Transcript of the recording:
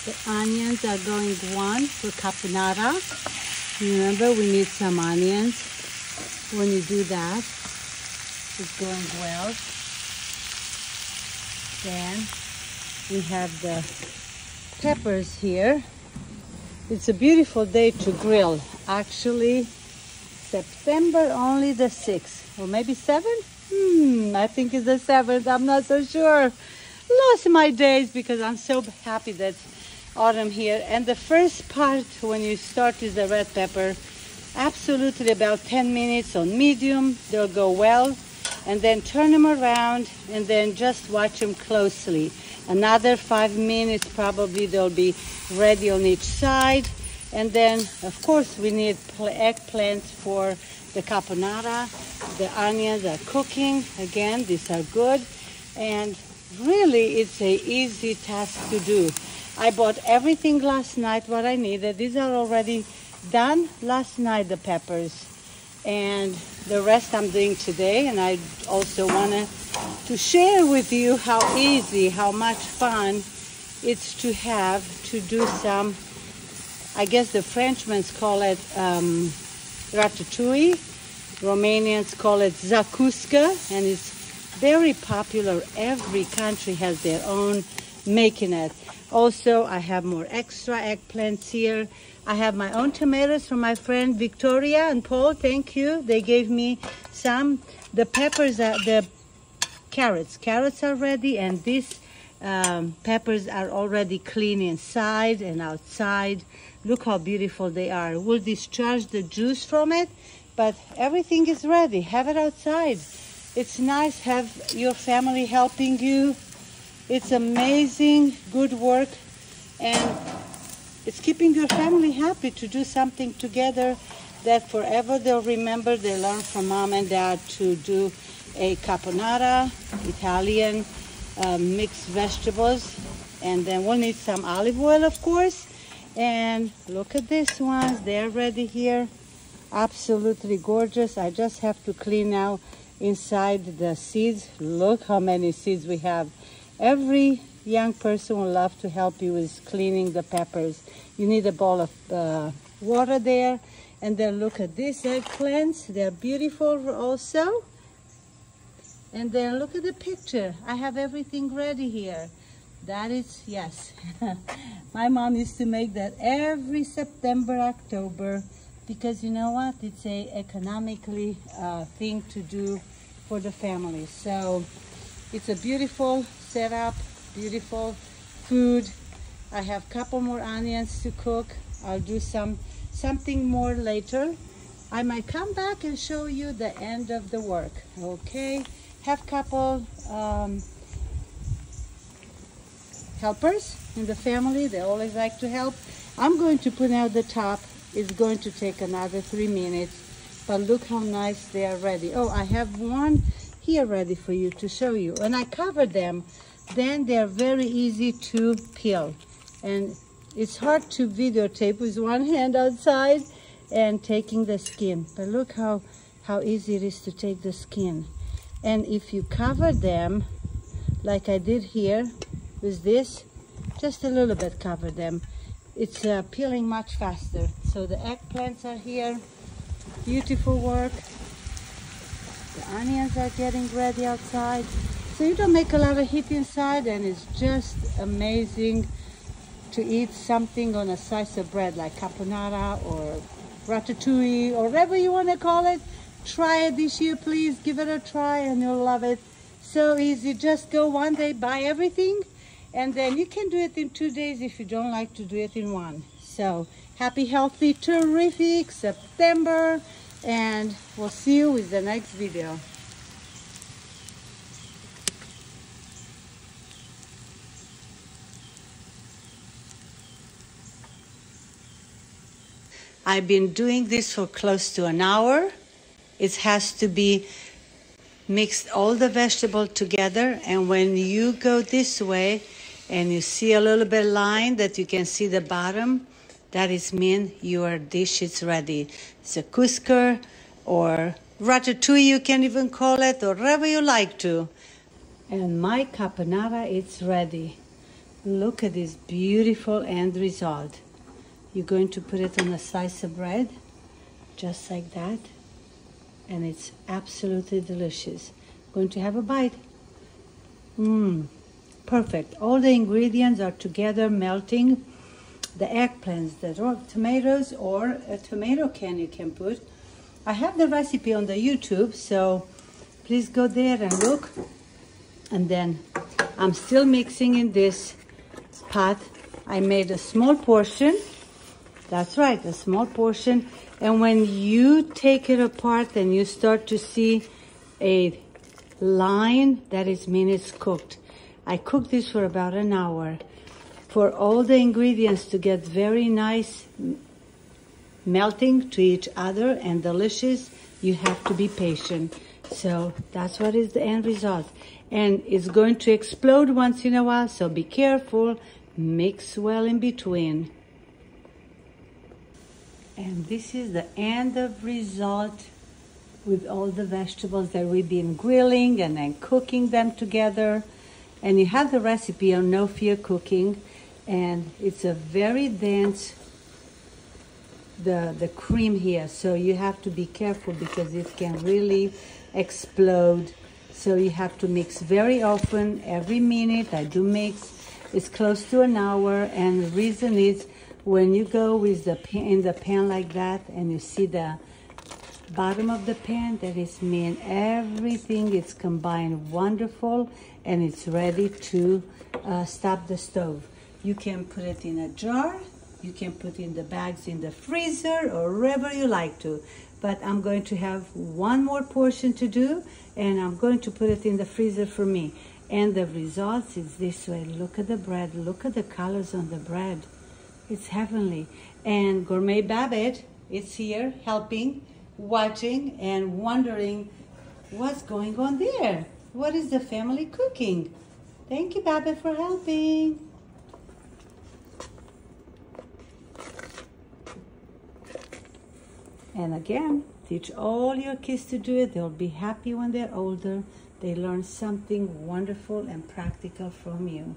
The onions are going one for caponata. Remember, we need some onions. When you do that, it's going well. Then we have the peppers here. It's a beautiful day to grill. Actually, September only the 6th, or maybe 7th? I think it's the 7th. I'm not so sure. Lost my days because I'm so happy that autumn here. And the first part when you start with the red pepper, absolutely about 10 minutes on medium, they'll go well, and then turn them around and then just watch them closely. Another 5 minutes probably they'll be ready on each side. And then of course we need eggplants for the caponata. The onions are cooking again. These are good, and really it's a easy task to do. I bought everything last night what I needed. These are already done last night, the peppers, and the rest I'm doing today. And I also wanted to share with you how easy, how much fun it's to have to do some, I guess the Frenchmen call it ratatouille, Romanians call it Zacusca, and it's very popular. Every country has their own making it. Also, I have more extra eggplants here. I have my own tomatoes from my friend Victoria and Paul. Thank you. They gave me some. The peppers are the carrots. Carrots are ready, and these peppers are already clean inside and outside. Look how beautiful they are. We'll discharge the juice from it, but everything is ready. Have it outside. It's nice have your family helping you. It's amazing, good work, and it's keeping your family happy to do something together that forever they'll remember. They learn from mom and dad to do a caponata, Italian mixed vegetables. And then we'll need some olive oil, of course. And look at these ones, they're ready here. Absolutely gorgeous. I just have to clean out inside the seeds. Look how many seeds we have. Every young person will love to help you with cleaning the peppers. You need a bowl of water there. And then look at these eggplants. They're beautiful also. And then look at the picture. I have everything ready here. That is, yes. My mom used to make that every September, October, because you know what? It's a economically thing to do for the family. So it's a beautiful setup, beautiful food. I have a couple more onions to cook. I'll do something more later. I might come back and show you the end of the work. Okay, have a couple helpers in the family. They always like to help. I'm going to put out the top. It's going to take another 3 minutes, but look how nice they are ready. Oh, I have one here ready for you to show you, and I covered them. Then they're very easy to peel, and it's hard to videotape with one hand outside and taking the skin, but look how easy it is to take the skin. And if you cover them like I did here with this, just a little bit cover them, it's peeling much faster. So the eggplants are here, beautiful work. The onions are getting ready outside. So you don't make a lot of heat inside, and it's just amazing to eat something on a slice of bread like caponata or ratatouille or whatever you want to call it. Try it this year, please. Give it a try and you'll love it. So easy. Just go one day, buy everything, and then you can do it in 2 days if you don't like to do it in one. So happy, healthy, terrific September, and we'll see you with the next video. I've been doing this for close to an hour. It has to be mixed all the vegetable together, and when you go this way and you see a little bit line that you can see the bottom, that is mean your dish is ready. Zacusca or ratatouille you can even call it, or whatever you like to. And my caponata is ready. Look at this beautiful end result. You're going to put it on a slice of bread, just like that. And it's absolutely delicious. Going to have a bite. Perfect. All the ingredients are together melting. The eggplants, the raw tomatoes, or a tomato can you can put. I have the recipe on the YouTube, so please go there and look. And then I'm still mixing in this pot. I made a small portion. That's right, a small portion. And when you take it apart and you start to see a line, that is mean it's cooked. I cooked this for about an hour. For all the ingredients to get very nice melting to each other and delicious, you have to be patient. So that's what is the end result. And it's going to explode once in a while, so be careful. Mix well in between. And this is the end of result with all the vegetables that we've been grilling and then cooking them together. And you have the recipe on No Fear Cooking, and it's a very dense, the cream here, so you have to be careful because it can really explode. So you have to mix very often, every minute. I do mix. It's close to an hour, and the reason is when you go with the pan, in the pan like that, and you see the bottom of the pan, that is mean everything is combined wonderful, and it's ready to stop the stove. You can put it in a jar, you can put in the bags in the freezer, or wherever you like to. But I'm going to have one more portion to do, and I'm going to put it in the freezer for me. And the results is this way. Look at the bread, look at the colors on the bread. It's heavenly. And Gourmet Babette is here helping, watching, and wondering what's going on there. What is the family cooking? Thank you, Babette, for helping. And again, teach all your kids to do it. They'll be happy when they're older. They learn something wonderful and practical from you.